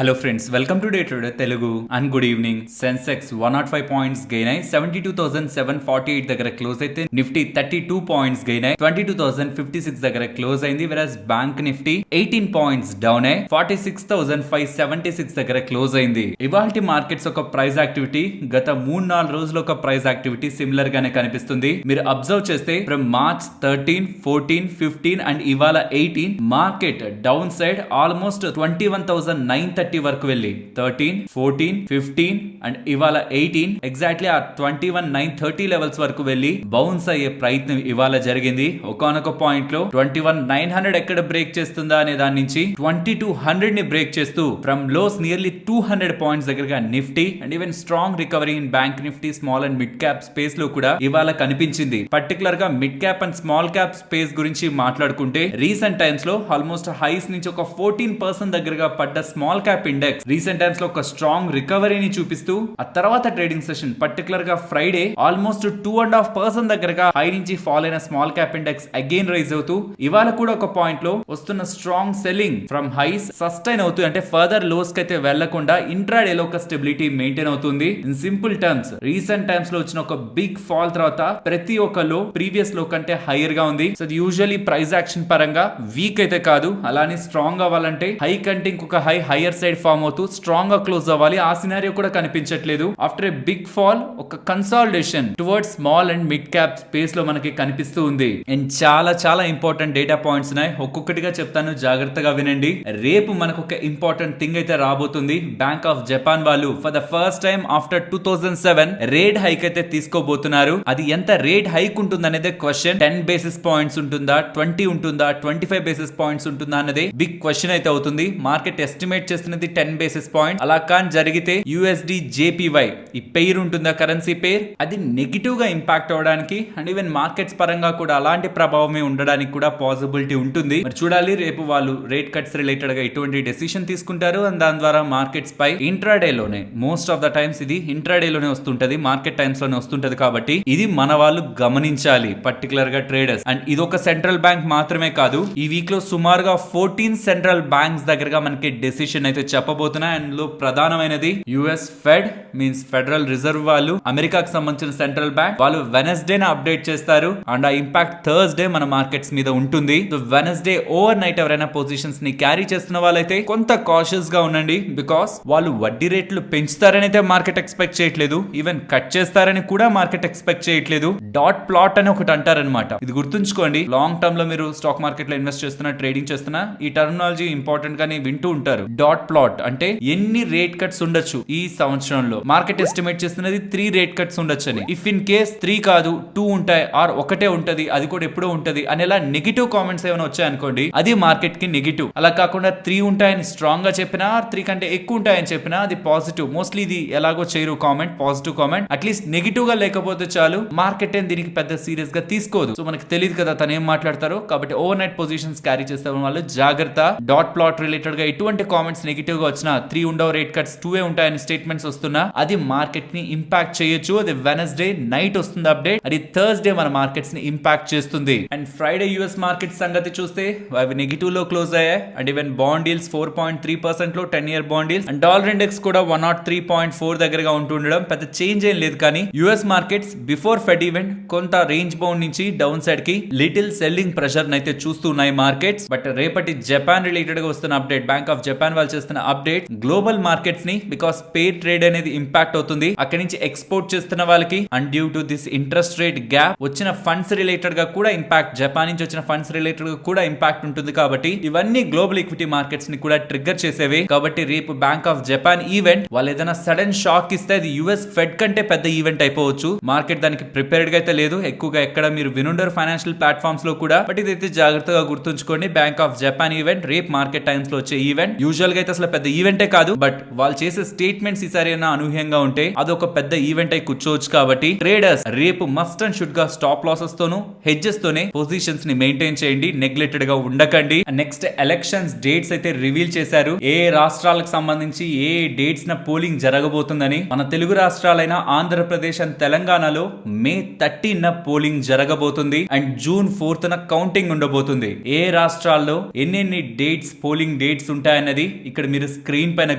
Hello friends, welcome to day trader Telugu and good evening. Sensex 105 points gain అయి 72,748 దగ్గర close అయితే, Nifty 32 points gain అయి 22,056 దగ్గర క్లోజ్ అయింది. వెరస్ బ్యాంక్ నిఫ్టీ 18 పాయింట్స్ డౌన్ అయి 46,576 దగ్గర క్లోజ్ అయింది. ఇవాల్టి మార్కెట్స్ ఒక ప్రైస్ యాక్టివిటీ గత 3-4 రోజులు ఒక ప్రైస్ యాక్టివిటీ సిమిలర్ గానే కనిపిస్తుంది. మీరు అబ్జర్వ్ చేస్తే ఫ్రమ్ మార్చ్ 13, 14, 15 అండ్ ఇవాళ 18 మార్కెట్ డౌన్ సైడ్ ఆల్మోస్ట్ 21,930 వరకు వెళ్ళి 13, 14, 15 అండ్ ఇవాళ 18 ఎగ్జాక్ట్లీ ఆ 21,930 లెవెల్స్ వరకు వెళ్ళి బౌన్స్ అయ్యే ప్రయత్నం ఇవాళ జరిగింది. ఒకానొక పాయింట్ లో 21,900 ఎక్కడ బ్రేక్ చేస్తుందా అనే దాని నుంచి 2200 ని బ్రేక్ చేస్తూ ఫ్రమ్ లోస్ నియర్లీ 200 పాయింట్స్ దగ్గరగా Nifty and even strong recovery in bank Nifty small and mid cap space లో కూడా ఇవాళ కనిపించింది. పర్టికులర్ గా mid cap and small cap space గురించి మాట్లాడుకుంటే రీసెంట్ టైమ్స్ లో ఆల్మోస్ట్ హైస్ నుంచి ఒక 14% దగ్గరగా పడ్డ small cap index recent times లో ఒక స్ట్రాంగ్ రికవరీని చూపిస్తూ ఆ తర్వాత ట్రేడింగ్ సెషన్ పర్టికులర్ గా ఫ్రైడే ఆల్మోస్ట్ 2.5% దగ్గరగా హై నుంచి ఫాల్ అయిన small cap index again rise అవుతూ ఇవాళ కూడా ఒక పాయింట్ లో వస్తున్న strong selling from highs sustain అవుతూ అంటే ఫర్దర్ లోస్ కి అయితే వెళ్లకుండా ఇంట్రాడే లో ఒక స్టెబిలిటీ మెయింటైన్ అవుతుంది. In simple terms recent times లో వచ్చిన ఒక బిగ్ ఫాల్ తర్వాత ప్రతి ఒక్క లో ప్రీవియస్ లో కంటే హైయర్ గా ఉంది. సో యూజువల్లీ ప్రైస్ యాక్షన్ పరంగా వీక్ అయితే కాదు, అలానే స్ట్రాంగ్ అవ్వాలంటే హై కంటే ఇంకొక హైయర్ సైడ్ ఫామ్ అవుతూ స్ట్రాంగ్ గా క్లోజ్ అవ్వాలి. ఆ సినారియో కూడా కనిపించట్లేదు. ఆఫ్టర్ ఏ బిగ్ ఫాల్ ఒక consolidation towards small and mid cap space లో మనకి కనిపిస్తూ ఉంది. అండ్ చాలా చాలా ఇంపార్టెంట్ డేటా పాయింట్స్ ఉన్నాయి, ఒక్కొక్కటిగా చెప్తాను, జాగ్రత్తగా వినండి. రేపు మనకు ఒక ఇంపార్టెంట్ థింగ్ అయితే రాబోతుంది. బ్యాంక్ ఆఫ్ జపాన్ వాళ్ళు for the first time after 2007 rate hike అయితే తీసుకోబోతున్నారు. అది ఎంత రేట్ హైక్ ఉంటుంది అనేది క్వశ్చన్. 10 బేసిస్ పాయింట్స్ ఉంటుందా, 20 ఉంటుందా, 25 బేసిస్ పాయింట్స్ ఉంటుందా అన్నది బిగ్ క్వశ్చన్ అయితే అవుతుంది. మార్కెట్ ఎస్టిమేట్ చేస్తున్నది 10 బేసిస్ పాయింట్. అలా కానీ జరిగితే యూఎస్డి జేపీవై ఈ పేరు ఉంటుందా, కరెన్సీ పేర్, అది నెగిటివ్ గా ఇంపాక్ట్ అవడానికి అండ్ ఈవెన్ మార్కెట్స్ పరంగా కూడా అలాంటి ప్రభావమే ఉండడానికి కూడా పాసిబిలిటీ ఉంటుంది. మరి చూడాలి రేపు వాళ్ళు రేట్ కట్స్ రిలేటెడ్ గా ఎటువంటి డెసిషన్ తీసుకుంటారు అండ్ దాని ద్వారా మార్కెట్స్ పై ఇంట్రాడే లోనే మోస్ట్ ఆఫ్ ద టైమ్స్ ఇది ఇంట్రాడే లోనే వస్తుంటది, మార్కెట్ టైమ్స్ లోనే వస్తుంటది. కాబట్టి ఇది మన వాళ్ళు గమనించాలి, పర్టికులర్ గా ట్రేడర్స్. అండ్ ఇది ఒక సెంట్రల్ బ్యాంక్ మాత్రమే కాదు, ఈ వీక్ లో సుమారుగా 14 సెంట్రల్ బ్యాంక్స్ దగ్గరగా మనకి డెసిషన్ అయితే చెప్పబోతున్నాయి. అందులో ప్రధానమైనది US fed means federal reserve వాళ్ళు, అమెరికాకు సంబంధించిన సెంట్రల్ బ్యాంక్ వాళ్ళు వెనస్డే అప్డేట్ చేస్తారు అండ్ ఆ ఇంపాక్ట్ థర్స్డే మన మార్కెట్స్ మీద ఉంటుంది. సో వెనస్డే ఓవర్ నైట్ ఎవరైనా పొజిషన్స్ ని క్యారీ చేస్తున్న వాళ్ళైతే కొంత కాషియస్ గా ఉండండి, బికాస్ వాళ్ళు వడ్డీ రేట్లు పెంచుతారని అయితే మార్కెట్ ఎక్స్పెక్ట్ చేయట్లేదు, ఈవెన్ కట్ చేస్తారని కూడా మార్కెట్ ఎక్స్పెక్ట్ చేయట్లేదు. డాట్ ప్లాట్ అని ఒకటి అంటారనమాట, ఇది గుర్తుంచుకోండి. లాంగ్ టర్మ్ లో మీరు స్టాక్ మార్కెట్ లో ఇన్వెస్ట్ చేస్తున్నా, ట్రేడింగ్ చేస్తున్నా ఈ టర్మినాలజీ ఇంపార్టెంట్ గానీ వింటూ ఉంటారు. డాట్ ప్లాట్ అంటే ఎన్ని రేట్ కట్స్ ఉండొచ్చు ఈ సంవత్సరంలో. మార్కెట్ ఎస్టిమేట్ చేస్తున్నది 3 రేట్ కట్స్ ఉండొచ్చు అని. ఇఫ్ ఇన్ కేస్ 3 కాదు 2 ఉంటాయి ఆర్ ఒకటే ఉంటది, అది కూడా ఎప్పుడో ఉంటది అనేలా నెగిటివ్ కామెంట్స్ ఏమైనా వచ్చాయనుకోండి, అది మార్కెట్ కి నెగిటివ్. అలా కాకుండా 3 ఉంటాయని స్ట్రాంగ్ గా చెప్పినా, 3 కంటే ఎక్కువ ఉంటాయని చెప్పినా అది పాజిటివ్. మోస్ట్లీ ఇది ఎలాగో చేయరు comment, positive comment. At least negative గా లేకపోతే చాలు, మార్కెట్ ఏం దీనికి పెద్ద సీరియస్ గా తీసుకోదు. సో మనకి తెలియదు కదా తను ఏం మాట్లాడతారో. కాబట్టి ఓవర్ నైట్ పొజిషన్స్ క్యారీ చేస్తే వాళ్ళు జాగ్రత్త. డాట్ ప్లాట్ రిలేటెడ్ గా ఎటువంటి కామెంట్స్ నెగిటివ్ గా వచ్చినా, 3 ఉండవు రేట్ కట్స్ 2 ఉంటాయని స్టేట్మెంట్స్ వస్తున్నా, అది మార్కెట్ ని ఇంపాక్ట్ చేయొచ్చు. అది వెనస్డే నైట్ వస్తుంది అప్డేట్, అది థర్స్డే మన మార్కెట్స్ ని ఇంపాక్ట్ చేస్తుంది. అండ్ ఫ్రైడే యూఎస్ మార్కెట్ సంగతి చూస్తే అవి నెగిటివ్ లో క్లోజ్ అయ్యాయి. అండ్ ఈవెన్ బాండ్ డీల్స్ 4.3% లో 10-year bond deals and dollar index కూడా 103.4 దగ్గరగా ఉంటుండడం పెద్ద చేంజ్ ఏం లేదు. కానీ US markets before fed event కొంత రేంజ్ బౌండ్ నుంచి డౌన్ సైడ్ కి లిటిల్ సెల్లింగ్ ప్రెషర్ అయితే చూస్తున్నాయి మార్కెట్స్. బట్ రేపటి జపాన్ రిలేటెడ్ గా వస్తున్న అప్డేట్, బ్యాంక్ ఆఫ్ జపాన్ వాళ్ళు చేస్తున్న అప్డేట్ గ్లోబల్ మార్కెట్స్ ని, బికాస్ పే ట్రేడ్ అనేది ఇంపాక్ట్ అవుతుంది అక్కడి నుంచి ఎక్స్పోర్ట్ చేస్తున్న వాళ్ళకి. And due to this interest rate gap వచ్చిన ఫండ్స్ రిలేటెడ్ గా కూడా ఇంపాక్ట్, జపాన్ నుంచి వచ్చిన ఫండ్స్ రిలేటెడ్ గా కూడా ఇంపాక్ట్ ఉంటుంది. కాబట్టి ఇవన్నీ గ్లోబల్ ఈక్విటీ మార్కెట్స్ ని కూడా ట్రిగ్గర్ చేసేవే. కాబట్టి రేపు బ్యాంక్ ఆఫ్ జపాన్ ఈవెంట్ వాళ్ళు ఏదైనా సడన్ షాక్ ఇస్తే అది యుఎస్ ఫెడ్ కంటే పెద్ద ఈవెంట్ అయిపోవచ్చు. మార్కెట్ దానికి ప్రిపేర్డ్ గా అయితే లేదు. ఎక్కువగా ఎక్కడ మీరు వినుండరు ఫైనాన్షియల్ ప్లాట్ఫామ్స్ లో కూడా. బట్ ఇదైతే జాగ్రత్తగా గుర్తుంచుకోండి. బ్యాంక్ ఆఫ్ జపాన్ ఈవెంట్ రేపు మార్కెట్ టైమ్స్ లో వచ్చే ఈవెంట్. యూజువల్ గా అయితే అసలు పెద్ద ఈవెంటే కాదు, బట్ వాళ్ళు చేసే స్టేట్మెంట్స్ ఈసారి అనూహ్యంగా ఉంటే అదొక పెద్ద ఈవెంట్ అయి కూర్చోవచ్చు. కాబట్టి ట్రేడర్స్ రేపు మస్ట్ అండ్ షుడ్ గా స్టాప్ లాసెస్ తోను హెడ్జెస్ తోనే పొజిషన్స్ ని మెయింటైన్ చేయండి, నెగ్లెక్టెడ్ గా ఉండకండి. నెక్స్ట్ ఎలక్షన్స్ డేట్స్ అయితే రివీల్ చేశారు. ఏ రాష్ట్రాలకు సంబంధించి ఏ డేట్స్ న పోలింగ్ జరగబోతుందని. మన తెలుగు రాష్ట్రాలైన ఆంధ్రప్రదేశ్ అండ్ తెలంగాణలో మే 13 పోలింగ్ జరగబోతుంది అండ్ జూన్ 4 కౌంటింగ్ ఉండబోతుంది. ఏ రాష్ట్రాల్లో ఎన్నెన్ని డేట్స్ పోలింగ్ డేట్స్ ఉంటాయన్నది ఇక్కడ మీరు స్క్రీన్ పైన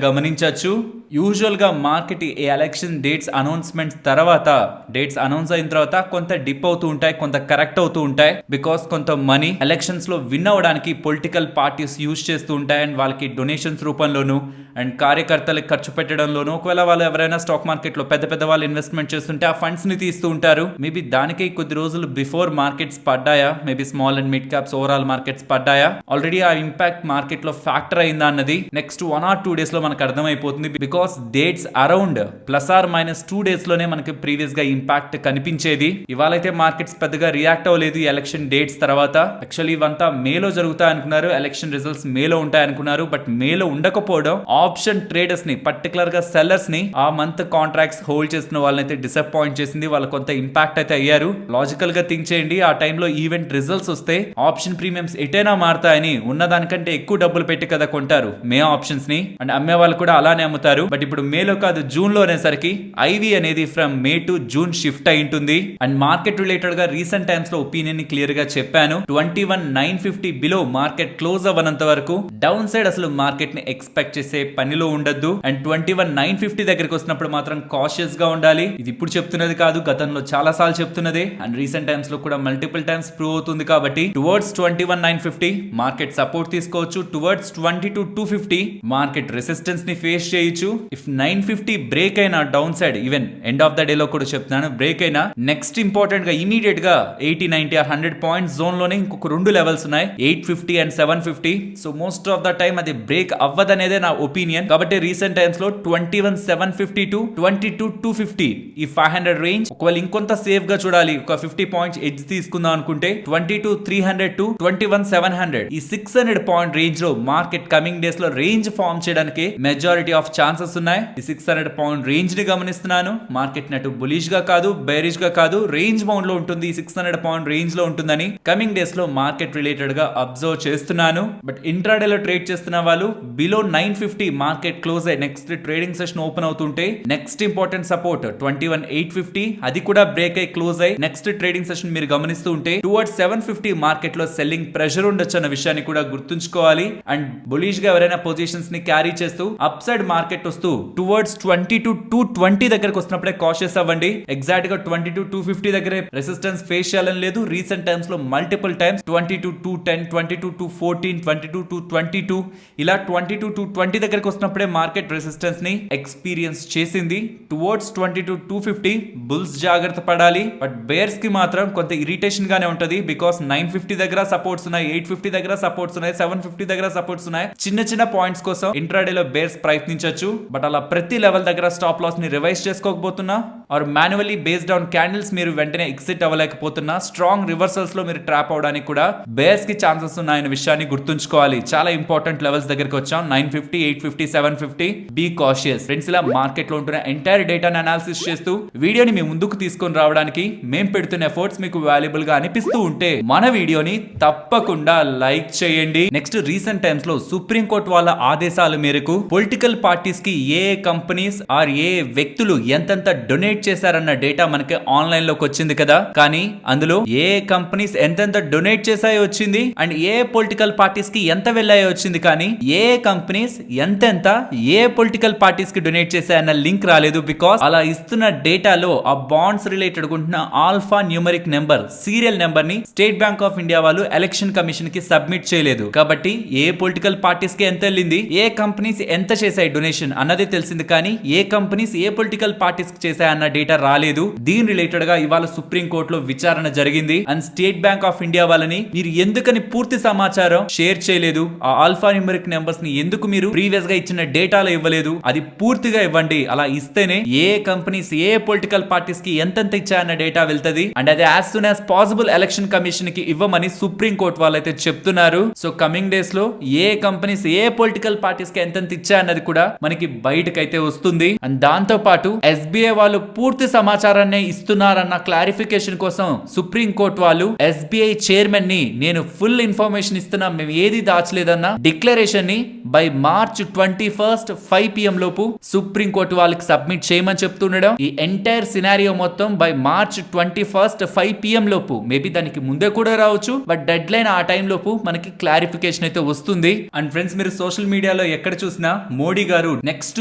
గమనించవచ్చు. యూజువల్ గా మార్కెట్ ఈ ఎలక్షన్ డేట్స్ అనౌన్స్మెంట్స్ తర్వాత డేట్స్ అనౌన్స్ అయిన తర్వాత కొంత డిప్ అవుతూ ఉంటాయి, కొంత కరెక్ట్ అవుతూ ఉంటాయి. బికాస్ కొంత మనీ ఎలక్షన్స్ లో విన్ అవ్వడానికి పొలిటికల్ పార్టీస్ యూజ్ చేస్తూ ఉంటాయి అండ్ వాళ్ళకి డొనేషన్స్ రూపంలోను అండ్ కార్యకర్తలకు ఖర్చు పెట్టడంలోను, ఒకవేళ వాళ్ళు ఎవరైనా స్టాక్ మార్కెట్ లో పెద్ద పెద్ద వాళ్ళు ఇన్వెస్ట్మెంట్ చేస్తుంటే ఆ ఫండ్స్ ని తీస్తూ ఉంటారు. మేబీ దానికి కొద్ది రోజులు బిఫోర్ మార్కెట్స్ పడ్డాయా, maybe small and mid caps overall markets పడ్డాయా, ఆల్రెడీ ఆ ఇంపాక్ట్ మార్కెట్ లో ఫ్యాక్టర్ అయిందా అన్నది నెక్స్ట్ 1 or 2 డేస్ లో మనకు అర్థమైపోతుంది. Because dates around +or- 2 days లోనే మనకి ప్రీవియస్ గా ఇంపాక్ట్ కనిపించేది. ఇవాళైతే మార్కెట్స్ పెద్దగా రియాక్ట్ అవ్వలేదు ఎలక్షన్ డేట్స్ తర్వాత. యాక్చువల్లీ ఇవంతా మేలో జరుగుతాయి అనుకున్నారు, ఎలక్షన్ రిజల్ట్స్ మేలో ఉంటాయి అనుకున్నారు. బట్ మేలో ఉండకపోవడం ఆప్షన్ ట్రేడర్స్ ని, పర్టికులర్ గా సెల్లర్స్ ని, ఆ మంత్ కాంట్రాక్ట్స్ హోల్డ్ చేస్తున్న వాళ్ళనైతే డిసప్పాయింట్ చేసింది. వాళ్ళు కొంత ఇంపాక్ట్ అయితే అయ్యారు. లాజికల్ గా థింక్ చేయండి, ఆ టైంలో ఈవెంట్ రిజల్ట్స్ వస్తే ఆప్షన్ ప్రీమియమ్స్ ఎటైనా మారుతాయని ఉన్నదానికంటే ఎక్కువ డబ్బులు పెట్టి కదా కొంటారు మే ఆప్షన్స్ ని, అండ్ అమ్మే వాళ్ళు కూడా అలానే అమ్ముతారు. బట్ ఇప్పుడు మేలో కాదు జూన్ లో అనేసరికి ఐవి అనేది from May to June shift అయి ఉంటుంది. అండ్ మార్కెట్ రిలేటెడ్ గా రీసెంట్ టైమ్స్ లో ఒపీనియన్ ని క్లియర్ గా చెప్పాను. 21,950 బిలో మార్కెట్ క్లోజ్ అవ్వనంత వరకు డౌన్ సైడ్ అసలు మార్కెట్ ని ఎక్స్పెక్ట్ చేసే పనిలో ఉండద్దు. అండ్ 21,950 దగ్గరికి వస్తున్నప్పుడు మాత్రం కాషియస్ గా ఉండాలి. ఇది ఇప్పుడు చెప్తున్నది కాదు, గతంలో చాలా సార్లు చెప్తున్నదే అండ్ రీసెంట్ టైమ్స్ లో కూడా మల్టిపుల్ టైమ్స్ ప్రూవ్ అవుతుంది. కాబట్టి టువర్డ్స్ 21,950 మార్కెట్ సపోర్ట్ తీసుకోవచ్చు, టువర్డ్స్ 22,250 మార్కెట్ రెసిస్టెన్స్ ని ఫేస్ చేయొచ్చు. ఇఫ్ 950 బ్రేక్ అయినా down side, even end of the day లో కూడా చెప్తున్నాను, బ్రేక్ అయినా నెక్స్ట్ ఇంపార్టెంట్ గా ఇమీడియట్ గా 80, 90 or 100 పాయింట్స్ జోన్ లోనే ఇంకొక 2 లెవెల్స్ ఉన్నాయి, 850 and 750. So most of the time అది బ్రేక్ అవ్వదనేదే నా ఒపీనియన్. కాబట్టి రీసెంట్ టైమ్స్ లో 21,750 to 22,250 ఈ 500 రేంజ్ ఒకవేళ ఇంకొంత సేఫ్ గా చూడాలి, ఒక 50 పాయింట్స్ ఎడ్జ్ తీసుకుందాం అనుకుంటే 22,300 to 21,700 ఈ 600 పాయింట్ రేంజ్ లో మార్కెట్ కమింగ్ డేస్ లో రేంజ్ ఫార్మ్ చేయడానికి మెజారిటీ ఆఫ్ ఛాన్సెస్ ఉన్నాయి. ఈ 600 పాయింట్ రేంజ్ ని గమనిస్తున్నాను. మార్కెట్ నటు బులిష్ గా కాదు, బేరిష్ గా కాదు, రేంజ్ బౌండ్ లో ఉంటుంది. 600 పాయింట్ రేంజ్ లో ఉంటుందని కమింగ్ డేస్ లో మార్కెట్ రిలేటెడ్ గా అబ్జర్వ్ చేస్తున్నాను. బట్ ఇంట్రాడే లో ట్రేడ్ చేస్తున్న వాళ్ళు బిలో 950 మార్కెట్ క్లోజ్ అయ్యి నెక్స్ట్ ట్రేడింగ్ సెషన్ ఓపెన్ అవుతుంటే నెక్స్ట్ ఇంపార్టెంట్ సపోర్ట్ 21,850 అది కూడా బ్రేక్ అయి క్లోజ్ అయ్యి నెక్స్ట్ ట్రేడింగ్ సెషన్ మీరు గమనిస్తూ ఉంటే టువర్డ్స్ 750 మార్కెట్ లో సెల్లింగ్ ప్రెషర్ ఉండొచ్చు అన్న విషయాన్ని కూడా గుర్తుంచుకోవాలి. అండ్ బులిష్ గా ఎవరైనా పొజిషన్స్ ని క్యారీ చేస్తూ అప్ సైడ్ మార్కెట్ వస్తూ టువర్డ్స్ 22,220 దగ్గరకు వస్తున్నప్పుడే కాషియస్ అవ్వండి. ఎగ్జాక్ట్ గా 22,250 దగ్గరే రెసిస్టెన్స్ ఫేస్ చేయాలని లేదు. రీసెంట్ టైమ్స్ లో మల్టిపుల్ టైమ్స్ 22,210, 22,214, 22,222 ఇలా 22,220 దగ్గరకు వస్తున్నప్పుడే మార్కెట్ రెసిస్టెన్స్ ని ఎక్స్పీరియన్స్ చేసింది. టువర్డ్స్ 22,250 బుల్స్ జాగ్రత్త పడాలి. బట్ బేర్స్ కి మాత్రం కొంత ఇరిటేషన్ గానే ఉంటది. బికాస్ 950 దగ్గర సపోర్ట్స్ ఉన్నాయి, 850 దగ్గర సపోర్ట్స్ ఉన్నాయి, 750 దగ్గర సపోర్ట్స్ ఉన్నాయి. చిన్న చిన్న పాయింట్స్ కోసం ఇంట్రాడే లో బేర్స్ ప్రయత్నించవచ్చు. బట్ అలా ప్రతి లెవెల్ దగ్గర స్టాప్ లాస్ ని రివైజ్ చేసుకోకపోతున్నా or manually based on candles మీరు వెంటనే ఎగ్జిట్ అవ్వలేకపోతున్నా, స్ట్రాంగ్ రివర్సల్స్ లో మీరు ట్రాప్ అవడానికి కూడా బేర్స్ కి ఛాన్సెస్ ఉన్నాయన్న విషయాన్ని గుర్తుంచుకోవాలి. చాలా ఇంపార్టెంట్ లెవెల్స్ దగ్గరికి వచ్చాం, 950, 850, 750. Be cautious friends. ఇలా మార్కెట్ లో ఉంటున్న ఎంటైర్ డేటాను అనాలిసిస్ చేస్తూ వీడియోని మీ ముందుకు తీసుకొని రావడానికి మేము పెడుతున్న ఎఫర్ట్స్ మీకు వాల్యుబుల్ గా అనిపిస్తూ ఉంటే మన వీడియోని తప్పకుండా లైక్ చేయండి. నెక్స్ట్ రీసెంట్ టైమ్స్ లో సుప్రీం కోర్టు వాళ్ళ ఆదేశాల మేరకు పొలిటికల్ పార్టీస్ కి ఏ కంపెనీస్ ఆర్ ఏ వ్యక్తులు ఎంతెంత డొనేట్ చేశారన్న డేటా మనకి ఆన్లైన్ లోకి వచ్చింది కదా. కానీ అందులో ఏ కంపెనీస్ ఎంతెంత డొనేట్ చేశాయో వచ్చింది అండ్ ఏ పొలిటికల్ పార్టీస్ కి ఎంత వెళ్ళాయో వచ్చింది. కానీ ఏ కంపెనీస్ ఎంతెంత ఏ పొలిటికల్ పార్టీస్ కి డొనేట్ చేశాయన్న లింక్ రాలేదు. బికాస్ అలా ఇస్తున్న డేటాలో ఆ బాండ్స్ రిలేటెడ్ ఉంటున్న alpha numeric number, serial number ని స్టేట్ బ్యాంక్ ఆఫ్ ఇండియా వాళ్ళు ఎలక్షన్ కమిషన్ కి సబ్మిట్ చేయలేదు. కాబట్టి ఏ పొలిటికల్ పార్టీస్ కి ఎంత వెళ్ళింది, ఏ కంపెనీస్ ఎంత చేశాయి డొనేషన్ అన్నది తెలిసింది. కానీ ఏ కంపెనీస్ ఏ పొలిటికల్ పార్టీస్ కి చేశాయన్న డేటా రాలేదు. దీని రిలేటెడ్ గా ఇవాళ సుప్రీం కోర్టులో విచారణ జరిగింది. And state bank of India వాళ్ళని మీరు ఎందుకని పూర్తి సమాచారం షేర్ చేయలేదు, ఆ ఆల్ఫా న్యూమరిక్ నెంబర్స్ ని ఎందుకు మీరు ప్రీవియస్ గా ఇచ్చిన డేటాలో ఇవ్వలేదు, అది పూర్తిగా ఇవ్వండి. అలా ఇస్తేనే ఏ కంపెనీస్ ఏ పొలిటికల్ పార్టీస్ కి ఎంతెంత ఇచ్చాయన్న డేటా వెళ్తది. అండ్ అది as soon as possible election commission కి ఇవ్వమని సుప్రీం కోర్టు వాళ్ళైతే చెప్తున్నారు. సో కమింగ్ డేస్ లో ఏ కంపెనీస్ ఏ పొలిటికల్ పార్టీస్ కి ఎంతెంత ఇచ్చాయన్నది కూడా మనకి బయటకైతే వస్తుంది. అండ్ దాంతో పాటు SBI వాళ్ళు పూర్తి సమాచారాన్ని ఇస్తున్నారన్న క్లారిఫికేషన్ కోసం సుప్రీం కోర్టు వాళ్ళు SBI చైర్మన్ ని నేను ఫుల్ ఇన్ఫర్మేషన్ ఇస్తున్నా, మేము ఏది దాచలేదన్న డిక్లరేషన్ ని బై మార్చ్ 21 5 PM లోపు సుప్రీం కోర్టు వాళ్ళకి సబ్మిట్ చేయమని చెప్తుండడం. ఈ ఎంటైర్ సినారియో మొత్తం బై మార్చ్ 21 5 PM లోపు, మేబీ దానికి ముందే కూడా రావచ్చు, బట్ డెడ్ లైన్ ఆ టైం లోపు మనకి క్లారిఫికేషన్ అయితే వస్తుంది. అండ్ ఫ్రెండ్స్, మీరు సోషల్ మీడియాలో ఎక్కడ చూసినా మోడీ గారు నెక్స్ట్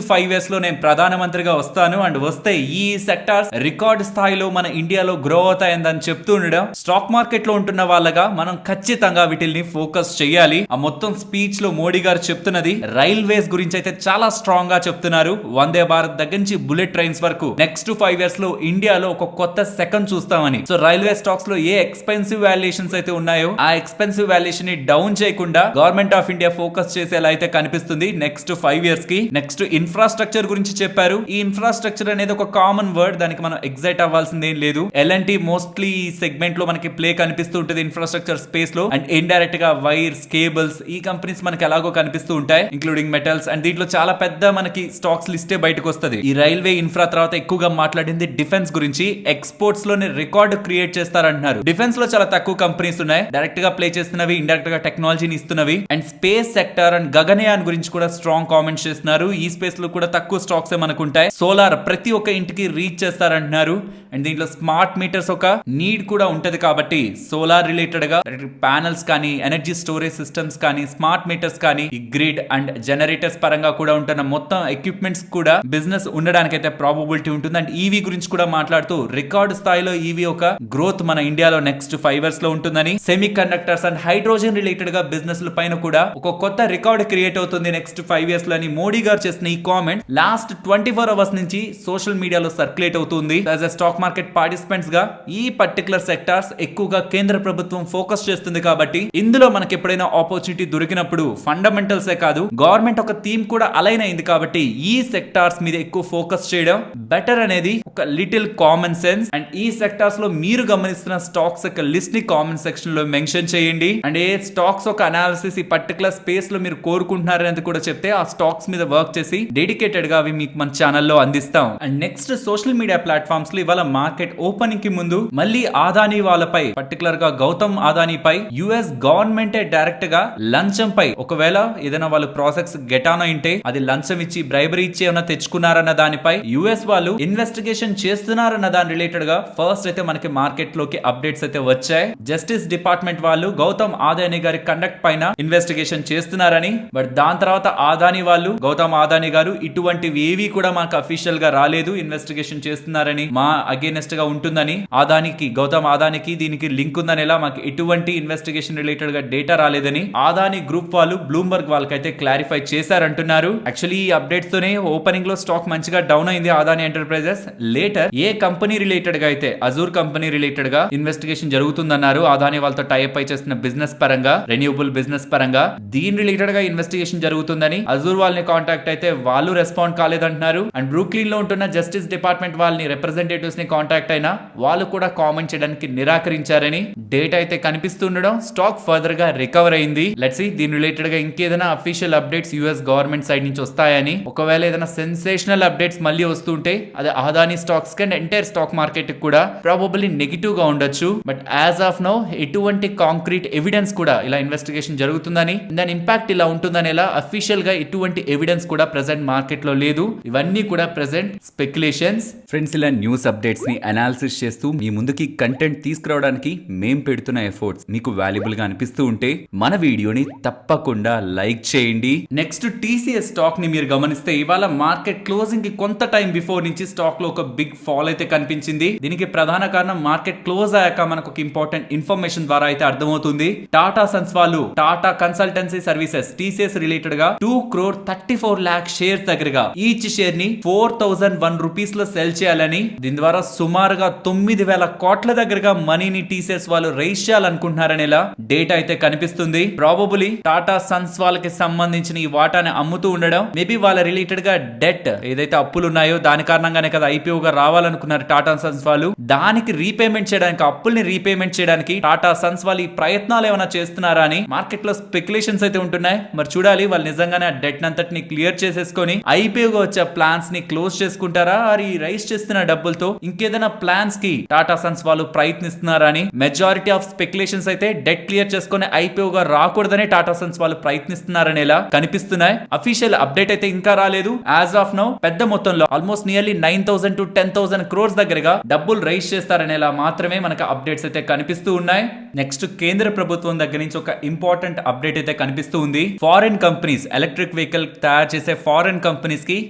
5 years లో నేను ప్రధానమంత్రిగా వస్తాను అండ్ వస్తే ఈ సెక్టార్స్ రికార్డ్ స్థాయిలో మన ఇండియాలో గ్రో అవుతాయని చెప్తూ ఉండడం. స్టాక్ మార్కెట్ లో ఉంటున్న వాళ్ళగా మనం ఖచ్చితంగా వీటిని ఫోకస్ చేయాలి. ఆ మొత్తం స్పీచ్ లో మోడీ గారు చెప్తున్నది రైల్వేస్ గురించి అయితే చాలా స్ట్రాంగ్ గా చెప్తున్నారు. వందే భారత్ దగ్గర నుంచి బుల్లెట్ ట్రైన్స్ వరకు నెక్స్ట్ 5 years లో ఇండియాలో ఒక కొత్త సెకండ్ చూస్తామని. సో రైల్వే స్టాక్స్ లో ఏ ఎక్స్పెన్సివ్ వాల్యుయేషన్స్ అయితే ఉన్నాయో ఆ ఎక్స్పెన్సివ్ వాల్యుయేషన్ ని డౌన్ చేయకుండా గవర్నమెంట్ ఆఫ్ ఇండియా ఫోకస్ చేసేలా అయితే కనిపిస్తుంది నెక్స్ట్ 5 years కి. నెక్స్ట్ ఇన్ఫ్రాస్ట్రక్చర్ గురించి చెప్పారు. ఈ ఇన్ఫ్రాస్ట్రక్చర్ అనేది ఒక కామన్ వర్డ్, దానికి మనం ఎగ్జైట్ అవ్వాల్సిందేం లేదు. L&T మోస్ట్లీ ఈ సెగ్మెంట్ లో మనకి ప్లే కనిపిస్తూ ఉంటుంది ఇన్ఫ్రాస్ట్రక్చర్ స్పేస్ లో. అండ్ ఇండైరెక్ట్ గా వైర్స్, కేబుల్స్, ఈ కంపెనీస్ మనకి ఎలాగో కనిపిస్తూ ఉంటాయి, ఇంక్లూడింగ్ మెటల్స్. అండ్ దీంట్లో చాలా పెద్ద మనకి స్టాక్స్ లిస్టే బయటకు వస్తుంది. ఈ రైల్వే ఇన్ఫ్రా తర్వాత ఎక్కువగా మాట్లాడింది డిఫెన్స్ గురించి. ఎక్స్పోర్ట్స్ లోనే రికార్డ్ క్రియేట్ చేస్తారంటున్నారు. డిఫెన్స్ లో చాలా తక్కువ కంపెనీస్ ఉన్నాయి డైరెక్ట్ గా ప్లే చేస్తున్నవి, ఇండైరెక్ట్ గా టెక్నాలజీని ఇస్తున్నవి. And space sector and Gaganyaan గురించి కూడా స్ట్రాంగ్ కామెంట్స్ చేస్తున్నారు. ఈ స్పేస్ లో కూడా తక్కువ స్టాక్స్ మనకు ఉంటాయి. సోలార్ ప్రతి ఒక్క ఇంటికి రీచ్ చేస్తారంటున్నారు. అండ్ దీంట్లో స్మార్ట్ మీటర్స్ ఒక నీడ్ కూడా ఉంటది కాబట్టి సోలార్ రిలేటెడ్ గా ప్యానల్స్ కానీ, ఎనర్జీ స్టోరేజ్ సిస్టమ్స్ కానీ, స్మార్ట్ మీటర్స్ కానీ, ఈ గ్రిడ్ అండ్ జనరేటర్స్ పరంగా కూడా ఉంటున్న మొత్తం ఎక్విప్మెంట్స్ కూడా బిజినెస్ ఉండడానికి అయితే ప్రాబబిలిటీ ఉంటుంది. అండ్ ఈవీ గురించి కూడా మాట్లాడుతూ రికార్డ్ స్థాయిలో ఈవీ ఒక గ్రోత్ మన ఇండియాలో నెక్స్ట్ 5 years లో ఉంటుందని, semi conductors and hydrogen related గా బిజినెస్ పైన కూడా ఒక కొత్త రికార్డ్ క్రియేట్ అవుతుంది నెక్స్ట్ 5 years లో అని మోడీ గారు చేసిన ఈ కామెంట్ లాస్ట్ 24 hours నుంచి సోషల్ మీడియాలో సర్క్యులేట్ అవుతుంది. As a stock market participants గా ఈ పర్టికులర్ సెక్టార్స్ ఎక్కువగా కేంద్ర ప్రభుత్వం ఫోకస్ చేస్తుంది కాబట్టి ఇందులో మనకి ఎప్పుడైనా ఆపర్చునిటీ దొరికినప్పుడు ఫండమెంటల్సే కాదు, గవర్నమెంట్ ఒక థీమ్ కూడా అలైన్ అయింది కాబట్టి ఈ సెక్టార్స్ మీద ఎక్కువ ఫోకస్ చేయడం బెటర్ అనేది ఒక లిటిల్ కామన్ సెన్స్. అండ్ ఈ సెక్టార్స్ లో మీరు గమనిస్తున్న స్టాక్స్ యొక్క లిస్ట్ ని కామెంట్ సెక్షన్ లో మెన్షన్ చేయండి. అండ్ ఏ స్టాక్స్ ఒక అనాలిసిస్ ఈ పర్టికులర్ స్పేస్ లో మీరు కోరుకుంటున్నారనేది కూడా చెప్తే ఆ స్టాక్స్ మీద వర్క్ చేసి డెడికేటెడ్ గా అవి మీకు మన ఛానల్లో అందిస్తాం. And next social media platforms లో ఇవాళ మార్కెట్ ఓపెనింగ్ కి ముందు మళ్ళీ అదానీ వాళ్ళపై, పర్టికులర్ గా గౌతమ్ అదానీ పై యుఎస్ గవర్నమెంట్ డైరెక్ట్ గా లంచం పై, ఒకవేళ ఏదైనా వాళ్ళు ప్రాసెస్ గెటానో ఇంటే అది లంచం ఇచ్చి బ్రైబరీ ఇచ్చి ఏమైనా తెచ్చుకున్నారన్న దానిపై యుఎస్ వాళ్ళు ఇన్వెస్టిగేషన్ చేస్తున్నారన్న దాని రిలేటెడ్ గా ఫస్ట్ అయితే మనకి మార్కెట్ లోకి అప్డేట్స్ అయితే వచ్చాయి. జస్టిస్ డిపార్ట్మెంట్ వాళ్ళు గౌతమ్ అదానీ గారి కండక్ట్ పైన ఇన్వెస్టిగేషన్ చేస్తున్నారని, బట్ దాని తర్వాత అదానీ వాళ్ళు, గౌతమ్ అదానీ గారు ఇటువంటివి ఏవి కూడా మాకు అఫీషియల్ గా రాలేదు, ఇన్వెస్టిగేషన్ చేస్తున్నారని, మా అగేనెస్ట్ గా ఉంటుందని, అదానికి, గౌతమ్ అదానికి దీనికి లింక్ ఉందని, ఎలా మాకు ఎటువంటి ఇన్వెస్టిగేషన్ రిలేటెడ్ గా డేటా రాలేదని అదానీ గ్రూప్ వాళ్ళు బ్లూంబర్గ్ వాళ్ళకైతే క్లారిఫై చేశారంటున్నారు. యాక్చువల్లీ ఈ అప్డేట్స్ తోనే ఓపెనింగ్ లో స్టాక్ మంచిగా డౌన్ అయింది అదానీ ఎంటర్ప్రైజెస్. లేటర్ ఏ కంపెనీ రిలేటెడ్ గా అయితే అజూర్ కంపెనీ రిలేటెడ్ గా ఇన్వెస్టిగేషన్ జరుగుతుందన్నారు. అదానీ వాళ్ళతో టైప్ అయి చేస్తున్న బిజినెస్ పరంగా, రెన్యూబుల్ బిజినెస్ పరంగా దీని రిలేటెడ్ గా ఇన్వెస్టిగేషన్ జరుగుతుందని అజూర్ వాళ్ళని కాంటాక్ట్ అయితే వాళ్ళు రెస్పాండ్ కాలేదంటున్నారు. అండ్ బ్రూక్లిన్ లో ఉంటున్న జస్టిస్ డిపార్ట్మెంట్ వాళ్ళని రిప్రజెంటేటివ్స్ ని కాంటాక్ట్ అయినా వాళ్ళు కూడా కామెంట్ చేయడానికి నిరాకరించారని డేటా అయితే కనిపిస్తుండడం స్టాక్ ఫర్దర్ గా రికవర్ అయింది. లెట్స్ సీ దీని రిలేటెడ్ గా ఇంకేదైనా official updates US government side నుంచి వస్తాయని. ఒకవేళ ఏదైనా సెన్సేషనల్ అప్డేట్స్ మళ్ళీ వస్తుంటే అది అదానీ స్టాక్స్ కి అండ్ ఎంటైర్ స్టాక్ మార్కెట్ కూడా ప్రాబబ్లీ నెగిటివ్ గా ఉండొచ్చు. బట్ యాజ్ ఆఫ్ నౌ ఎటువంటి కాంక్రీట్ ఎవిడెన్స్ కూడా ఇలా ఇన్వెస్టిగేషన్ జరుగుతుందని, దాని ఇంపాక్ట్ ఇలా ఉంటుందని ఎలా అఫీషియల్ గా ఎటువంటి ఎవిడెన్స్ కూడా ప్రెసెంట్ మార్కెట్ లో లేదు. ఇవన్నీ కూడా ప్రెసెంట్ స్పెక్యులేషన్స్. ఫ్రెండ్స్, ఇలా న్యూస్ అప్డేట్స్ ని అనాలిసిస్ చేస్తూ మీ ముందుకి కంటెంట్ తీసుకురావడానికి మేం పెడుతున్న ఎఫర్ట్స్ మీకు వాల్యుబుల్ గా అనిపిస్తూ ఉంటే మన వీడియోని తప్పకుండా లైక్ చేయండి. నెక్స్ట్ టీసీఎస్ స్టాక్ ని మీరు గమనిస్తే ఇవాళ మార్కెట్ క్లోజింగ్ కి కొంత టైం బిఫోర్ నుంచి స్టాక్ లో ఒక బిగ్ ఫాల్ అయితే కనిపించింది. దీనికి ప్రధాన కారణం మార్కెట్ క్లోజ్ అయ్యాక మనకు ఒక ఇంపార్టెంట్ ఇన్ఫర్మేషన్ ద్వారా అయితే అర్థమవుతుంది. టాటా సన్స్ వాళ్ళు Tata consultancy services TCS related గా 2,34,00,000 షేర్స్ దగ్గరగా ఈచ్ షేర్ ని 4,001 రూపీస్ లో సెల్ చేయాలని, దీని ద్వారా సుమారుగా 9,000 కోట్ల దగ్గరగా మనీని టీసీఎస్ వాళ్ళు రైజ్ చేయాలనుకుంటున్నారని ఇలా డేటా అయితే కనిపిస్తుంది. ప్రాబబులీ టాటా సన్స్ వాళ్ళకి సంబంధించిన ఈ వాటాని అమ్ముతూ ఉండడం, మేబీ వాళ్ళ రిలేటెడ్ గా డెట్ ఏదైతే అప్పులు ఉన్నాయో దాని కారణంగానే కదా ఐపీఓగా రావాలనుకున్నారు టాటా సన్స్ వాళ్ళు. దానికి రీపేమెంట్ చేయడానికి, అప్పుల్ని రీపేమెంట్ చేయడానికి టాటా సన్స్ వాళ్ళు ఈ ప్రయత్నాలు ఏమైనా చేస్తున్నారా అని మార్కెట్ లో స్పెక్యులేషన్స్ అయితే ఉంటున్నాయి. మరి చూడాలి వాళ్ళు నిజంగానే ఆ డెట్ అంతటిని క్లియర్ చేసే చేసేసుకొని ఐపీఓగా వచ్చే ప్లాన్స్ ని క్లోజ్ చేసుకుంటారా ఆర్ ఈ రైస్ చేస్తున్న డబ్బులతో ఇంకేదైనా ప్లాన్స్ కి టాటా సన్స్ వాళ్ళు ప్రయత్నిస్తున్నారా అని మెజారిటీ ఆఫ్ స్పెక్యులేషన్స్ అయితే డెట్ క్లియర్ చేసుకుని ఐపీఓగా రాకూడదనే టాటా సన్స్ వాళ్ళు ప్రయత్నిస్తున్నారనేలా కనిపిస్తున్నాయి. అఫీషియల్ అప్డేట్ అయితే ఇంకా రాలేదు. యాజ్ ఆఫ్ నౌ పెద్ద మొత్తంలో ఆల్మోస్ట్ నియర్లీ 9,000 to 10,000 crores దగ్గరగా డబ్బులు రైజ్ చేస్తారనేలా మాత్రమే మనకు అప్డేట్స్ అయితే కనిపిస్తూ ఉన్నాయి. నెక్స్ట్ కేంద్ర ప్రభుత్వం దగ్గర నుంచి ఒక ఇంపార్టెంట్ అప్డేట్ అయితే కనిపిస్తూ ఉంది. ఫారెన్ కంపెనీస్ ఎలక్ట్రిక్ వెహికల్ తయారు చేసే ఫారెన్ కంపెనీస్ కి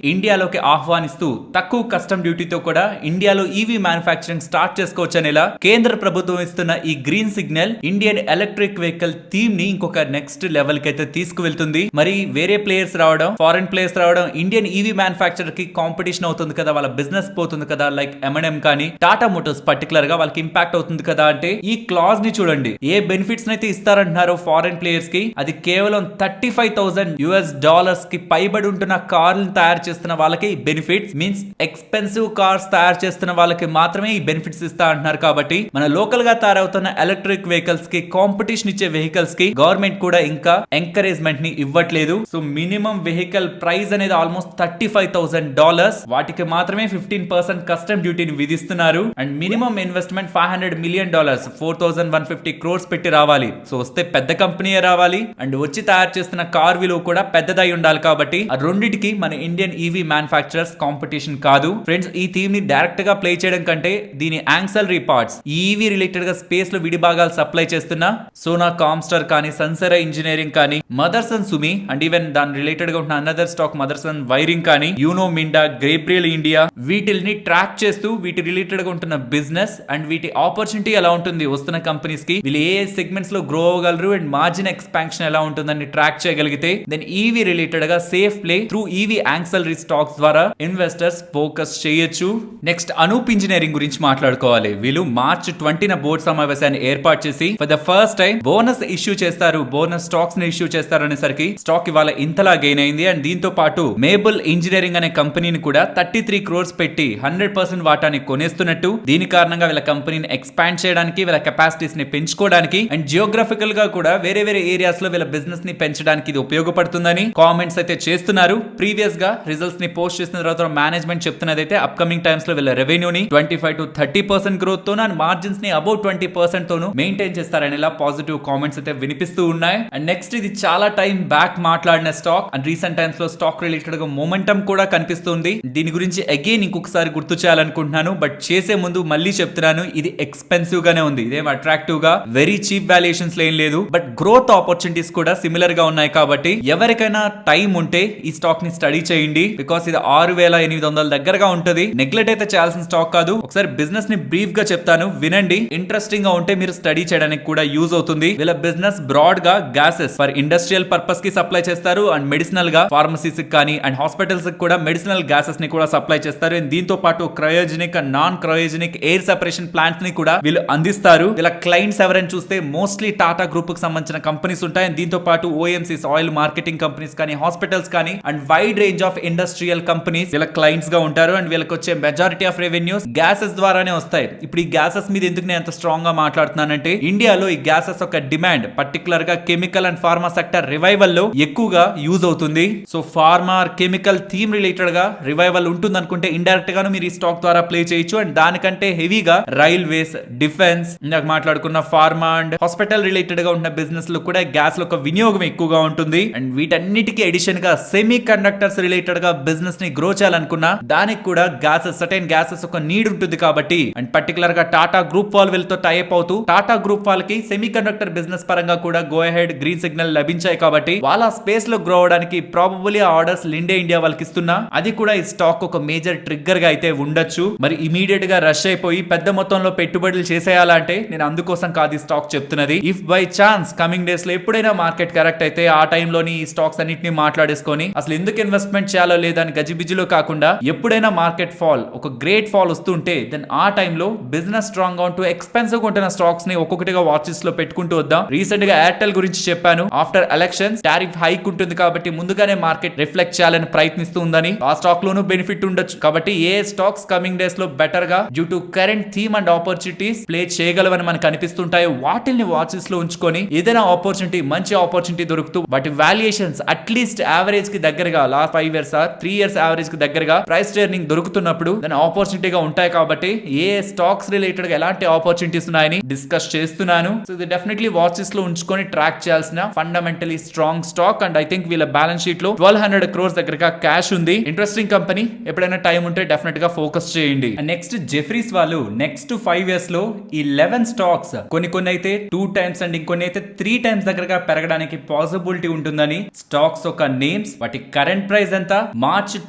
ఇండియాలోకి ఆహ్వానిస్తూ తక్కువ కస్టమ్ డ్యూటీతో కూడా ఇండియాలో ఈవీ మ్యానుఫాక్చరింగ్ స్టార్ట్ చేసుకోవచ్చు అనేలా కేంద్ర ప్రభుత్వం ఇస్తున్న ఈ green signal Indian electric vehicle theme ని ఇంకొక నెక్స్ట్ లెవెల్ కి అయితే తీసుకువెళ్తుంది. మరి వేరే ప్లేయర్స్ రావడం, ఫారెన్ ప్లేయర్స్ రావడం ఇండియన్ ఈవీ మ్యానుఫాక్చరర్ కి కాంపిటీషన్ అవుతుంది కదా, వాళ్ళ బిజినెస్ పోతుంది కదా. లైక్ M&M కానీ టాటా మోటార్స్ పర్టికులర్ గా వాళ్ళకి ఇంపాక్ట్ అవుతుంది కదా. అంటే ఈ క్లాజ్ ని చూడండి, ఏ బెనిఫిట్స్ అయితే ఇస్తారంటున్నారు ఫారెన్ ప్లేయర్స్ కి, అది కేవలం $35,000 కి పైబడి ఉంటున్న కార్లను తయారు చేస్తున్న వాళ్ళకి బెనిఫిట్స్ మీన్స్ ఎక్స్పెన్సివ్ కార్స్ తయారు చేస్తున్న వాళ్ళకి మాత్రమే ఈ బెనిఫిట్స్ ఇస్తా అంటున్నారు. కాబట్టి మన లోకల్ గా తయారవుతున్న ఎలక్ట్రిక్ వెహికల్స్ కి కాంపిటీషన్ ఇచ్చే వెహికల్స్ కి గవర్నమెంట్ కూడా ఇంకా ఎంకరేజ్మెంట్ ని ఇవ్వట్లేదు. సో మినిమం వెహికల్ ప్రైస్ అనేది ఆల్మోస్ట్ $35,000, వాటికి మాత్రమే 15% కస్టమ్ డ్యూటీని విధిస్తున్నారు. And minimum investment $500 million 4,150 crores పెట్టి రావాలి. సో వస్తే పెద్ద కంపెనీ రావాలి అండ్ వచ్చి తయారు చేస్తున్న కార్ విలువ కూడా పెద్దదై ఉండాలి. కాబట్టి ఆ రెండింటికి మన ఇండియన్ ఈవీ మ్యానుఫాక్చరర్స్ కాంపిటీషన్ కాదు. ఫ్రెండ్స్, ఈ థీమ్ ని డైరెక్ట్ గా ప్లే చేయడం కంటే దీని యాక్సలరీ పార్ట్స్ ఈవీ రిలేటెడ్ గా స్పేస్ లో విడి భాగాలు సప్లై చేస్తున్న సోనా కామ్స్టర్ కానీ, సన్సెరా ఇంజనీరింగ్ కానీ, మదర్సన్ సుమి అండ్ ఈవెన్ దాని రిలేటెడ్ గా ఉన్న అనదర్ స్టాక్ మదర్సన్ వైరింగ్ కానీ, యూనో మిండా, గ్రేబ్రియల్ ఇండియా, వీటిని ట్రాక్ చేస్తూ వీటి రిలేటెడ్ గా ఉంటున్న బిజినెస్ అండ్ వీటి ఆపర్చునిటీ ఎలా ఉంటుంది వస్తున్న కంపెనీస్ కి, వీళ్ళు ఏ సెగ్మెంట్స్ లో గ్రో అవ్వగలరు అండ్ మార్జిన్ ఎక్స్పాన్షన్ ఎలా ఉంటుందని ట్రాక్ చేయగలిగితే దెన్ ఈవీ రిలేటెడ్ గా safe play through EV axillary stocks ద్వారా ఇన్వెస్టర్స్ ఫోకస్ చేయొచ్చు. నెక్స్ట్ అనూప్ ఇంజనీరింగ్ గురించి మాట్లాడుకోవాలి. వీళ్ళు March 20న బోర్డు సమావేశాన్ని ఏర్పాటు చేసి for the first time bonus issue చేస్తారు, బోనస్ స్టాక్స్ ని ఇష్యూ చేస్తారు అనేసరికి స్టాక్ ఇవాళ ఇంతలా గెయిన్ అయింది. అండ్ దీంతో పాటు మేబుల్ ఇంజనీరింగ్ అనే కంపెనీని కూడా 33 crores పెట్టి 100% వాటాని కొనేస్తున్నట్టు, దీని కారణంగా వీళ్ళ కంపెనీని ఎక్స్పాండ్ చేయడానికి, వీళ్ళ కెపాసిటీస్ ని పెంచుకోవడానికి అండ్ జియోగ్రఫికల్ గా కూడా వేరే వేరే ఏరియాస్ లో వీళ్ళ బిజినెస్ ని పెంచడానికి ఇది ఉపయోగపడుతుందని కామెంట్స్ అయితే చేస్తున్నారు. ప్రీవియస్ గా రిజల్ట్స్ ని పోస్ట్ చేసిన తర్వాత మేనేజ్మెంట్ చెప్తున్నది అయితే అప్కమింగ్ టైమ్స్ లో వీళ్ళ రెవెన్యూని 25 to 30% గ్రోత్ తోను అండ్ మార్జిన్స్ ని అబౌవ్ 20% తోను మెయింటైన్ చేస్తారనేలా పాజిటివ్ కామెంట్స్ అయితే వినిపిస్తూ ఉన్నాయి. అండ్ నెక్స్ట్ ఇది చాలా టైం బ్యాక్ మాట్లాడిన స్టాక్ అండ్ రీసెంట్ టైమ్స్ లో స్టాక్ రిలేటెడ్ గా మొమెంటం కూడా కనిపిస్తుంది. దీని గురించి అగైన్ ఇంకొకసారి గుర్తు చేయాలనుకుంటున్నాను, బట్ చేసే ముందు మళ్ళీ చెప్తున్నాను, ఇది ఎక్స్పెన్సివ్ గానే ఉంది, ఇదేం అట్రాక్టివ్ గా వెరీ చీప్ వాల్యుయేషన్స్ ఏం లేదు. బట్ గ్రోత్ ఆపర్చునిటీస్ కూడా సిమిలర్ గా ఉన్నాయి. కాబట్టి ఎవరికైనా టైం ఉంటే ఈ స్టాక్ ని స్టడీ చేయండి, బికాస్ ఇది 6,800 దగ్గరగా ఉంటది. నెగ్లెక్ట్ అయితే చేయాల్సిన స్టాక్ కాదు. ఒకసారి బిజినెస్ ని బ్రీఫ్ గా చెప్తాను, వినండి. ఇంట్రెస్టింగ్ గా ఉంటే మీరు స్టడీ చేయడానికి కూడా యూజ్ అవుతుంది. వీళ్ళ బిజినెస్ బ్రాడ్ గా గ్యాసెస్ ఫర్ ఇండస్ట్రియల్ పర్పస్ కి సప్లై చేస్తారు అండ్ మెడిసినల్ గా ఫార్మసీస్ కానీ అండ్ హాస్పిటల్స్ కి కూడా మెడిసినల్ గ్యాసెస్ ని కూడా సప్లై చేస్తారు. దీంతో పాటు cryogenic and non cryogenic air separation plants ని కూడా వీళ్ళు అందిస్తారు. వీళ్ళ క్లయింట్స్ ఎవరైనా చూస్తే మోస్ట్లీ టాటా గ్రూప్ కి సంబంధించిన కంపెనీస్ ఉంటాయి. దీంతో పాటు ఓఎంసీస్ ఆయిల్ మార్కెటింగ్ కంపెనీస్ కానీ, హాస్పిటల్స్ కానీ and wide range of industrial companies వీళ్ళ క్లయింట్స్ గా ఉంటారు. అండ్ వీళ్ళకి వచ్చే మెజారిటీ ఆఫ్ రెవెన్యూస్ గ్యాసెస్ ద్వారానే వస్తాయి. ఇప్పుడు ఈ గ్యాసెస్ మీద ఎందుకు నేను అంత స్ట్రాంగ్ గా మాట్లాడుతున్నానంటే, ఇండియాలో ఈ గ్యాసెస్ ఒక డిమాండ్ పర్టికులర్ గా chemical and pharma sector revival లో ఎక్కువగా యూజ్ అవుతుంది. So pharma chemical theme related గా రివైవల్ ఉంటుంది అనుకుంటే ఇండైరెక్ట్ గాను మీరు ఈ స్టాక్ ద్వారా ప్లే చేయొచ్చు. అండ్ దానికంటే హెవీగా రైల్వేస్, డిఫెన్స్, ఇందాక మాట్లాడుకున్న ఫార్మా అండ్ హాస్పిటల్ రిలేటెడ్ గా ఉన్న బిజినెస్ లో కూడా గ్యాస్ లో ఒక వినియోగం ఎక్కువగా ఉంటుంది. అండ్ వీటన్నిటికీ ఎడిషన్ గా సెమీ కండక్టర్స్ రిలేటెడ్ గా బిజినెస్ ని గ్రో చేయాలనుకున్నా దానికి కూడా గ్యాసెస్, సర్టెన్ గ్యాసెస్ ఒక నీడ్ ఉంటుంది. కాబట్టి అండ్ పర్టికులర్ గా టాటా గ్రూప్ వాళ్ళు వీళ్ళతో టైప్ అవుతూ టాటా గ్రూప్ వాళ్ళకి సెమీ కండక్టర్ బిజినెస్ పరంగా కూడా గో అహెడ్ గ్రీన్ సిగ్నల్ లభించాయి. కాబట్టి వాళ్ళ స్పేస్ లో గ్రో అవడానికి ప్రాబబుల్లీ ఆర్డర్స్ లిండే ఇండియా వాళ్ళకి ఇస్తున్నా, అది కూడా ఈ స్టాక్ ఒక మేజర్ ట్రిగ్గర్ గా అయితే ఉండొచ్చు. మరి ఇమీడియట్ గా రష్ అయిపోయి పెద్ద మొత్తంలో పెట్టుబడులు చేసేయాలంటే నేను అందుకోసం కాదు ఈ స్టాక్ చెప్తున్నది. If by chance coming days లో ఎప్పుడైనా మార్కెట్ కరెక్ట్ అయితే ఆ టైంలోని ఈ స్టాక్స్ అన్నిటిని మాట్లాడేసుకొని అసలు ఎందుకు ఇన్వెస్ట్మెంట్ చేయాలో లేదని గజిబిజిలో కాకుండా ఎప్పుడైనా మార్కెట్ ఫాల్, ఒక గ్రేట్ ఫాల్ వస్తుంటే దెన్ ఆ టైంలో బిజినెస్ స్ట్రాంగ్ గా ఉంటూ ఎక్స్పెన్సివ్ ఉంటున్న స్టాక్స్ ని ఒక్కొక్కటిగా వాచెస్ లో పెట్టుకుంటూ వద్దాం. రీసెంట్ గా ఎయిర్టెల్ గురించి చెప్పాను. ఆఫ్టర్ ఎలక్షన్స్ టారిఫ్ హైక్ ఉంటుంది కాబట్టి ముందుగానే మార్కెట్ రిఫ్లెక్ట్ చేయాలని ప్రయత్నిస్తూ ఉందని, ఆ స్టాక్ లోనూ బెనిఫిట్ ఉండొచ్చు. కాబట్టి ఏ స్టాక్స్ కమింగ్ డేస్ లో బెటర్ గా due to current theme and opportunities play చేయగలవని మనకు అనిపిస్తుంటాయో వాటిని వాచెస్ లో ఉంచుకొని ఏదైనా ఆపర్చునిటీ, మంచి ఆపర్చునిటీ దొరుకుతూ వాటి వాల్యుయేషన్స్ అట్లీస్ట్ యావరేజ్ కి దగ్గరగా లాస్ట్ 5 years 3 years యావరేజ్ కి దగ్గరగా ప్రైస్ టర్నింగ్ దొరుకుతున్నప్పుడు దాని ఆపర్చునిటీగా ఉంటాయి కాబట్టి ఏ స్టాక్స్ రిలేటెడ్ గా ఎలాంటి ఆపర్చునిటీస్ ఉన్నాయని డిస్కస్ చేస్తున్నాను. సో ఇది డెఫినెట్లీ వాచెస్ లో ఉంచుకొని ట్రాక్ చేయాల్సిన fundamentally strong stock. And I think వీళ్ళ బ్యాలెన్స్ షీట్ లో 1200 crores దగ్గరగా క్యాష్ ఉంది. ఇంట్రెస్టింగ్ కంపెనీ, ఎప్పుడైనా టైం ఉంటే డెఫినెట్ గా ఫోకస్ చేయండి. నెక్స్ట్ జెఫ్రీస్ వాళ్ళు నెక్స్ట్ 5 years లో ఈ 11 స్టాక్స్ కొన్ని అయితే 2 times అండ్ ఇంకొన్ని అయితే 3 times దగ్గరగా పెరగడానికి పాసిబిలిటీ ఉంటుందని స్టాక్స్ ఒక నేమ్స్, వాటి కరెంట్ ప్రైస్ ఎంత, మార్చ్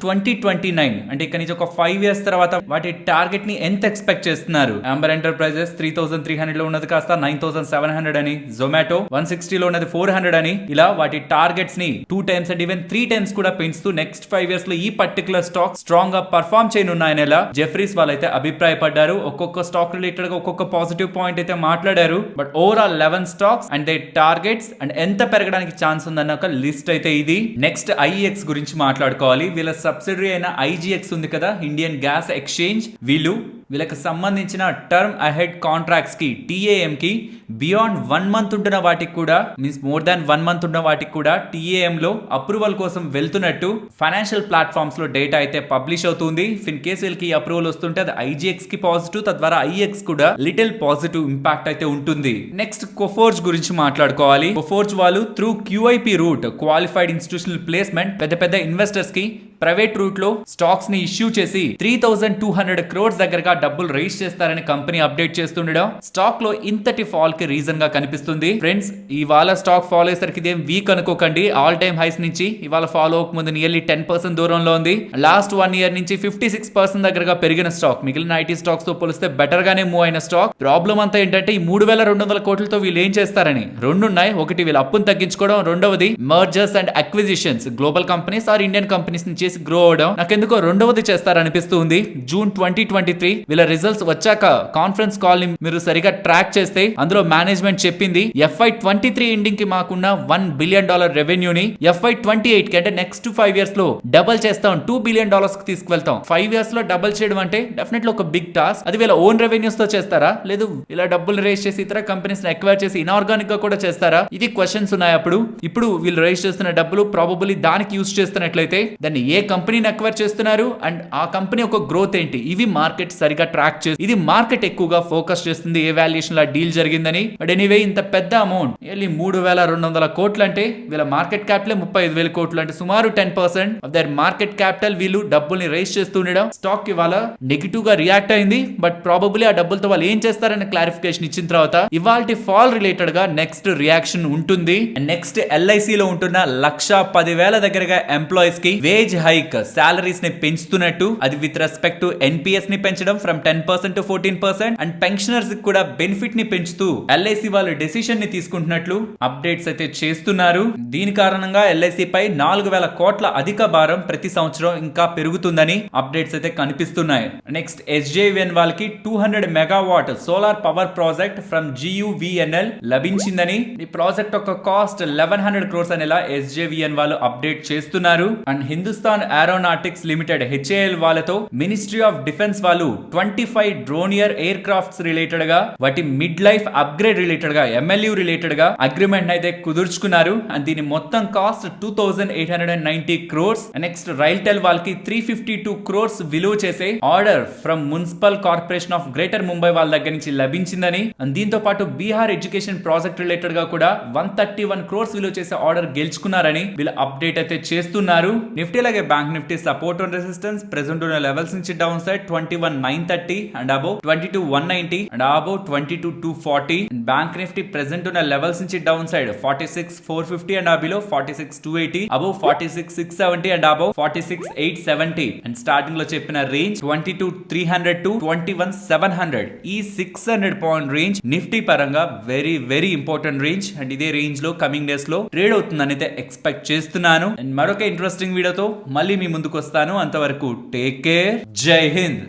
2029 అంటే ఇక్కడ నుంచి ఒక 5 years తర్వాత వాటి టార్గెట్ ని ఎంత ఎక్స్పెక్ట్ చేస్తున్నారు. అంబర్ ఎంటర్ప్రైజెస్ 3300 లో ఉన్నది కాస్త 9700 అని, జొమాటో 160 లో ఉన్నది 400 అని, ఇలా వాటి టార్గెట్స్ ని 2 times అండ్ ఈవెన్ 3 times కూడా పెంచుతూ నెక్స్ట్ 5 years లో ఈ పర్టికులర్ స్టాక్ స్ట్రాంగ్ గా పర్ఫార్మ్ చేయనున్నాయని జెఫ్రీస్ వాళ్ళైతే అభిప్రాయపడ్డారు. ఒక్కొక్క స్టాక్ రిలేటెడ్ గా ఒక్కొక్క పాజిటివ్ పాయింట్ అయితే మాట్లాడారు. But overall 11 stocks and they targets and ఎంత పెరగడానికి ఛాన్స్ ఉందన్న ఒక లిస్ట్ అయితే ఇది. నెక్స్ట్ ఐఎక్స్ గురించి మాట్లాడుకోవాలి. వీళ్ళ సబ్సిడరీ అయిన ఐజీఎక్స్ ఉంది కదా, ఇండియన్ గ్యాస్ ఎక్స్చేంజ్, వీళ్ళకి సంబంధించిన టర్మ్ అహెడ్ కాంట్రాక్ట్స్ కి టీఏఎం కి బియాండ్ 1 month ఉంటున్న వాటికి కూడా, మీన్స్ మోర్ దాన్ 1 month ఉన్న వాటికి కూడా టీఏఎం లో అప్రూవల్ కోసం వెళ్తున్నట్టు ఫైనాన్షియల్ ప్లాట్ఫామ్స్ లో డేటా అయితే పబ్లిష్ అవుతుంది. ఇన్ కేసు వీళ్ళకి అప్రూవల్ వస్తుంటే అది ఐజీఎక్స్ కి పాజిటివ్, తద్వారా ఐఎక్స్ కూడా లిటిల్ పాజిటివ్ ఇంపాక్ట్ అయితే ఉంటుంది. నెక్స్ట్ కొఫోర్జ్ గురించి మాట్లాడుకోవాలి. కొఫోర్జ్ వాళ్ళు through QIP route, qualified institutional placement, పెద్ద ఇన్వెస్టర్స్ కి ప్రైవేట్ రూట్ లో స్టాక్స్ ని ఇష్యూ చేసి 3200 crores దగ్గరగా డబ్బులు రైజ్ చేస్తారని కంపెనీ అప్డేట్ చేస్తుండడం స్టాక్ లో ఇంతటి ఫాల్ కి రీజన్ గా కనిపిస్తుంది. ఫ్రెండ్స్, ఇవాళ స్టాక్ ఫాలో అయ్యేసరికి ఇదేం వీక్ అనుకోకండి. ఆల్ టైమ్ హైస్ నుంచి ఇవాళ ఫాలో అవ్వక ముందు నియర్లీ 10% దూరంలో ఉంది. లాస్ట్ 1 year నుంచి 56% దగ్గరగా పెరిగిన స్టాక్. మిగిలిన ఐటీ స్టాక్స్ తో పోలిస్తే బెటర్ గానే మూవ్ అయిన స్టాక్. ప్రాబ్లం అంతా ఏంటంటే ఈ 3200 కోట్లతో వీళ్ళు ఏం చేస్తారని రెండు ఉన్నాయి. ఒకటి వీళ్ళ అప్పును తగ్గించుకోవడం, రెండవది mergers and acquisitions, global companies or Indian companies నుంచి గ్రో అవడం. నాకెందుకో రెండవది చేస్తారనిపిస్తుంది. జూన్ 2023 వీళ్ళ రిజల్ట్స్ వచ్చాక కాన్ఫరెన్స్ కాల్ ని మీరు సరిగా ట్రాక్ చేస్తే అందులో మేనేజ్మెంట్ చెప్పింది FY23 ఎండింగ్ కి మాకున్న $1 billion రెవెన్యూని FY28 కి అంటే నెక్స్ట్ 5 years లో డబుల్ చేస్తాం, $2 billion కి తీసుకువెళ్తాం. 5 years లో డబుల్ చేయడం అంటే డెఫినెట్లీ ఒక బిగ్ టాస్క్. అది వీళ్ళ ఓన్ రెవెన్యూస్ తో చేస్తారా, లేదు ఇలా డబ్బులు రేస్ చేసి ఇతర కంపెనీస్ ని ఎక్వైర్ చేసి ఇన్ఆర్గానిక్ గా కూడా చేస్తారా? ఇది క్వశ్చన్స్ ఉన్నాయి. ఇప్పుడు వీళ్ళు రేస్ చేస్తున్న డబ్బులు ప్రాబబుల్లీ దానికి యూజ్ చేస్తున్నట్లయితే దాన్ని ఏ కంపెనీని అక్వైర్ చేస్తున్నారు అండ్ ఆ కంపెనీ యొక్క గ్రోత్ ఏంటి, ఇవి మార్కెట్ సరిగా ట్రాక్ చేస్తుంది. ఇది మార్కెట్ ఎక్కువగా ఫోకస్ చేస్తుంది ఏ వాల్యుయేషన్ లో డీల్ జరిగిందని. బట్ ఎనీవే, ఇంత పెద్ద అమౌంట్ 3200 కోట్లు అంటే వీళ్ళ మార్కెట్ క్యాపిటల్ 35,000 కోట్లు అంటే సుమారు 10% ఆఫ్ దర్ మార్కెట్ క్యాపిటల్ వీళ్ళు డబ్బుల్ని రైజ్ చేస్తుండడం స్టాక్ ఇవాళ నెగిటివ్ గా రియాక్ట్ అయింది. బట్ ప్రాబబుల్లీ ఆ డబ్బులతో వాళ్ళు ఏం చేస్తారని క్లారిఫికేషన్ ఇచ్చిన తర్వాత ఇవాల్టి ఫాల్ రిలేటెడ్ గా నెక్స్ట్ రియాక్షన్ ఉంటుంది. నెక్స్ట్ ఎల్ఐసి లో ఉంటున్న 1,10,000 దగ్గరగా ఎంప్లాయీస్ కి వేజ్ హైక్, సాలరీస్ ని పెంచుతున్నట్టు, అది విత్ రెస్పెక్ట్ టు ఎన్పిఎస్ ని పెంచడం ఫ్రమ్ 10% to 14% అండ్ పెన్షనర్స్ కూడా బెనిఫిట్ ని పెంచుతూ ఎల్ఐసి వాళ్ళు డెసిషన్ ని తీసుకుంటున్నట్లు అప్డేట్స్ అయితే చేస్తున్నారు. దీని కారణంగా ఎల్ఐసి పై 4,000 కోట్ల అధిక భారం ప్రతి సంవత్సరం ఇంకా పెరుగుతుందని అప్డేట్స్ అయితే కనిపిస్తున్నాయి. నెక్స్ట్ ఎస్జేవిఎన్ వాళ్ళకి 200 megawatt solar power project from GUVNL లభించిందని, ఈ ప్రాజెక్ట్ యొక్క కాస్ట్ 1100 crores అనేలా ఎస్జేవిఎన్ వాళ్ళు అప్డేట్ చేస్తున్నారు. And Hindustan Aeronautics Limited HAL వాళ్ళతో మినిస్ట్రీ ఆఫ్ డిఫెన్స్ వాళ్ళు 25 డ్రోనియర్ ఎయిర్ క్రాఫ్ట్స్ రిలేటెడ్ గా, వాటి మిడ్ లైఫ్ అప్గ్రేడ్ రిలేటెడ్ గా, MLU రిలేటెడ్ గా అగ్రిమెంట్ అయితే కుదుర్చుకున్నారు. అండ్ దీని మొత్తం కాస్ట్ 2890 crores. నెక్స్ట్ రైల్టెల్ వాళ్ళకి 352 crores విలువ చేసే order from municipal corporation of greater Mumbai వాళ్ళ దగ్గర నుంచి లభించిందని, అండ్ దీంతో పాటు బీహార్ ఎడ్యుకేషన్ ప్రాజెక్ట్ రిలేటెడ్ గా కూడా 131 crores విలువ చేసే ఆర్డర్ గెలుచుకున్నారని వీళ్ళు అప్డేట్ అయితే చేస్తున్నారు. నిఫ్టీ అలాగే bank Nifty support and resistance present ఉన్న లెవెల్స్ నుంచి down side 21,930 and above 22,190 and above 22,240. Bank Nifty present ఉన్న లెవెల్స్ నుంచి down side 46,450 and below 46,280, above 46,670 and above 46,870. And starting లో చెప్పిన రేంజ్ 22,300 to 21,700. ఈ 600 పాయింట్ రేంజ్ నిఫ్టీ పరంగా very very important range. And ఇదే range లో coming days లో trade అవుతుందని అయితే ఎక్స్పెక్ట్ చేస్తున్నాను. అండ్ మరొక ఇంట్రెస్టింగ్ వీడియోతో మళ్ళీ మీ ముందుకు వస్తాను. అంతవరకు టేక్ కేర్, జై హింద్.